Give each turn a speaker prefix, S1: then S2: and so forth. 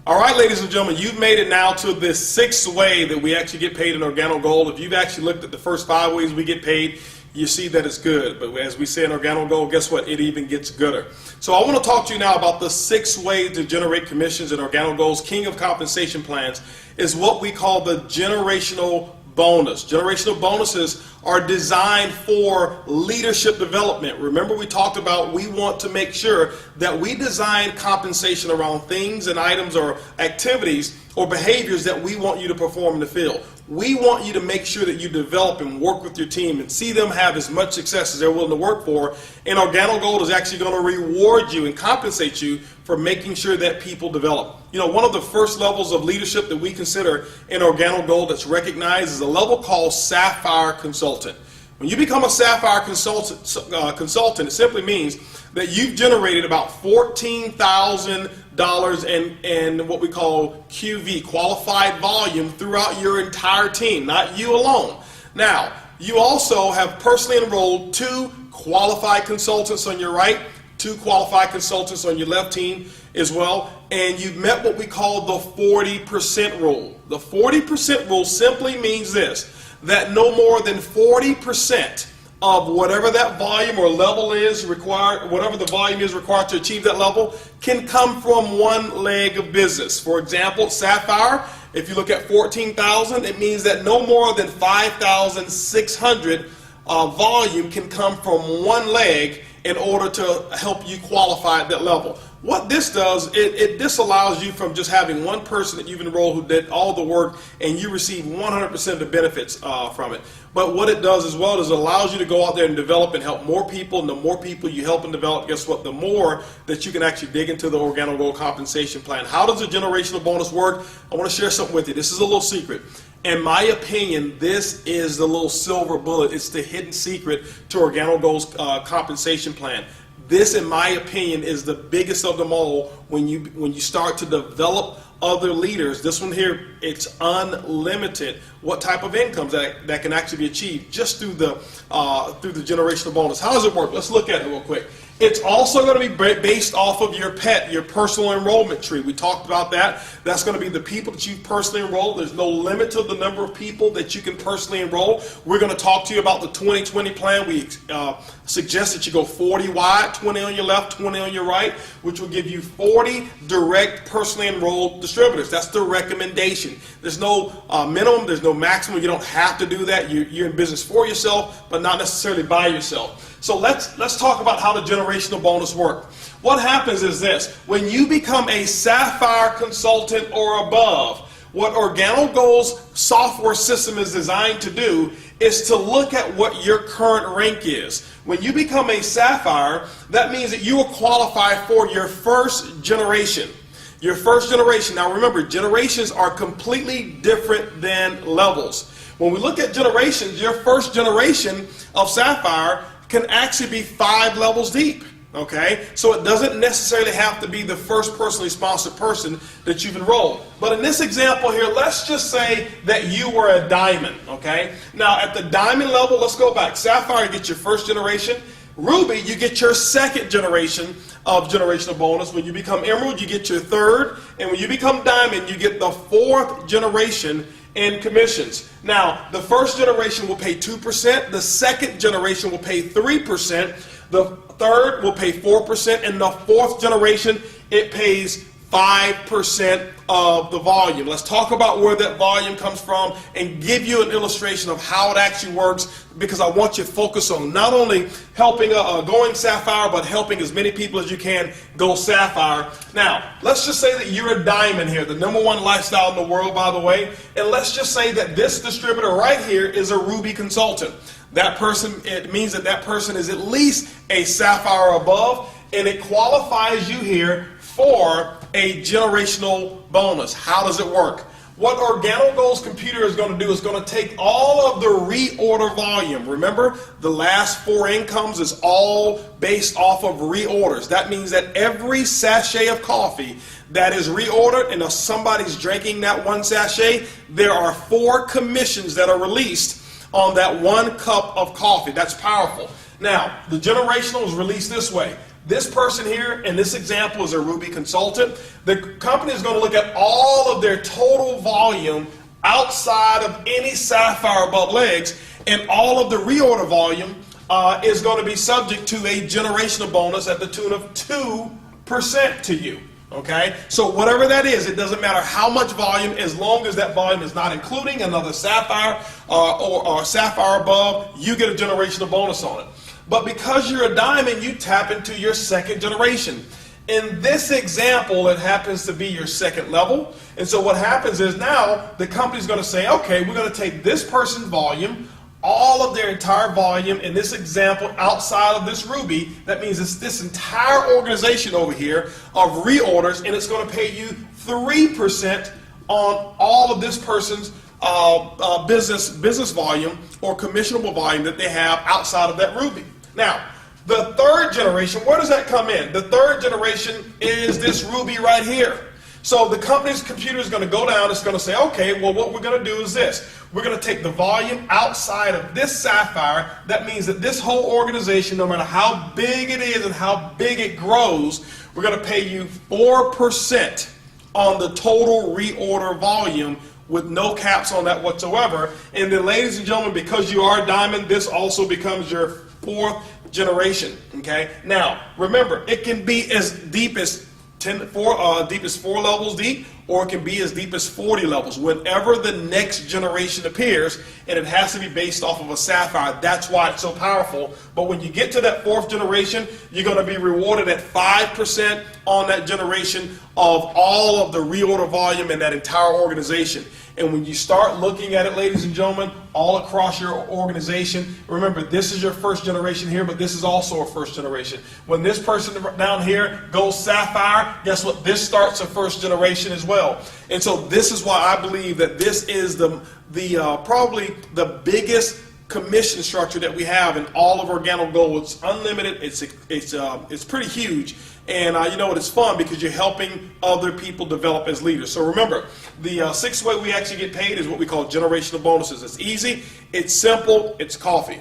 S1: All right, ladies and gentlemen, you've made it now to the sixth way that we actually get paid in Oregano Gold. If you've actually looked at the first 5 ways we get paid, you see that it's good. But as we say in Oregano Gold, guess what? It even gets gooder. So I want to talk to you now about the 6 ways to generate commissions in Oregano Gold's King of Compensation Plans is what we call the generational bonus. Generational bonuses are designed for leadership development. Remember, we talked about we want to make sure that we design compensation around things and items or activities or behaviors that we want you to perform in the field. We want you to make sure that you develop and work with your team and see them have as much success as they're willing to work for. And Oregano Gold is actually going to reward you and compensate you for making sure that people develop. You know, one of the first levels of leadership that we consider in Oregano Gold that's recognized is a level called Sapphire Consultant. When you become a Sapphire consultant, it simply means that you've generated about $14,000 in what we call QV, qualified volume, throughout your entire team, not you alone. Now, you also have personally enrolled 2 qualified consultants on your right, 2 qualified consultants on your left team as well, and you've met what we call the 40% rule. The 40% rule simply means this, that no more than 40% of whatever that volume or level is required, whatever the volume is required to achieve that level, can come from one leg of business. For example, Sapphire, if you look at 14,000, it means that no more than 5,600 volume can come from one leg in order to help you qualify at that level. What this does, it disallows you from just having one person that you've enrolled who did all the work and you receive 100% of the benefits from it. But what it does as well is it allows you to go out there and develop and help more people, and the more people you help and develop, guess what, the more that you can actually dig into the Oregano Gold compensation plan. How does a generational bonus work? I want to share something with you. This is a little secret. In my opinion, this is the little silver bullet. It's the hidden secret to Oregano Gold's compensation plan. This, in my opinion, is the biggest of them all when you start to develop other leaders. This one here, it's unlimited what type of incomes that can actually be achieved just through the generational bonus. How does it work? Let's look at it real quick. It's also going to be based off of your PET, your personal enrollment tree. We talked about that. That's going to be the people that you personally enroll. There's no limit to the number of people that you can personally enroll. We're going to talk to you about the 2020 plan. We suggest that you go 40 wide, 20 on your left, 20 on your right, which will give you 40 direct personally enrolled distributors. That's the recommendation. There's no minimum. There's no maximum. You don't have to do that. You're in business for yourself, but not necessarily by yourself. So let's talk about how the generational bonus work. What happens is this: when you become a Sapphire consultant or above, what Oregano Gold's software system is designed to do is to look at what your current rank is. When you become a Sapphire, that means that you will qualify for your first generation. Your first generation. Now remember, generations are completely different than levels. When we look at generations, your first generation of Sapphire can actually be 5 levels deep, okay? So it doesn't necessarily have to be the first personally sponsored person that you've enrolled. But in this example here, let's just say that you were a diamond, okay? Now at the diamond level, let's go back. Sapphire, you get your first generation. Ruby, you get your second generation of generational bonus. When you become emerald, you get your third. And when you become diamond, you get the 4th generation in commissions. Now, the first generation will pay 2%, the second generation will pay 3%, the third will pay 4%, and the 4th generation, it pays 5% of the volume. Let's talk about where that volume comes from and give you an illustration of how it actually works, because I want you to focus on not only helping going Sapphire, but helping as many people as you can go Sapphire. Now, let's just say that you're a diamond here, the #1 lifestyle in the world, by the way, and let's just say that this distributor right here is a Ruby consultant. That person, it means that that person is at least a Sapphire or above, and it qualifies you here for a generational bonus. How does it work? What Oregano Gold's computer is going to do is going to take all of the reorder volume. Remember, the last 4 incomes is all based off of reorders. That means that every sachet of coffee that is reordered, and if somebody's drinking that 1 sachet, there are 4 commissions that are released on that 1 cup of coffee. That's powerful. Now, the generational is released this way. This person here in this example is a Ruby consultant. The company is going to look at all of their total volume outside of any sapphire above legs, and all of the reorder volume is going to be subject to a generational bonus at the tune of 2% to you. Okay, so whatever that is, it doesn't matter how much volume, as long as that volume is not including another sapphire or sapphire above, you get a generational bonus on it. But because you're a diamond, you tap into your second generation. In this example, it happens to be your second level. And so what happens is now the company's going to say, okay, we're going to take this person's volume, all of their entire volume in this example outside of this Ruby. That means it's this entire organization over here of reorders, and it's going to pay you 3% on all of this person's business volume or commissionable volume that they have outside of that Ruby. Now, the third generation, where does that come in? The third generation is this Ruby right here. So the company's computer is going to go down, it's going to say, okay, well, what we're going to do is this. We're going to take the volume outside of this sapphire. That means that this whole organization, no matter how big it is and how big it grows, we're going to pay you 4% on the total reorder volume with no caps on that whatsoever. And then, ladies and gentlemen, because you are a diamond, this also becomes your fourth generation. Okay. Now, remember, it can be as deep as 4 levels deep, or it can be as deep as 40 levels. Whenever the next generation appears, and it has to be based off of a sapphire, that's why it's so powerful. But when you get to that fourth generation, you're going to be rewarded at 5% on that generation of all of the reorder volume in that entire organization. And when you start looking at it, ladies and gentlemen, all across your organization, remember, this is your first generation here, but this is also a first generation. When this person down here goes sapphire, guess what? This starts a first generation as well. And so this is why I believe that this is probably the biggest commission structure that we have in all of Oregano Gold. It's unlimited. It's pretty huge. And you know what? It's fun because you're helping other people develop as leaders. So remember, the sixth way we actually get paid is what we call generational bonuses. It's easy, it's simple, it's coffee.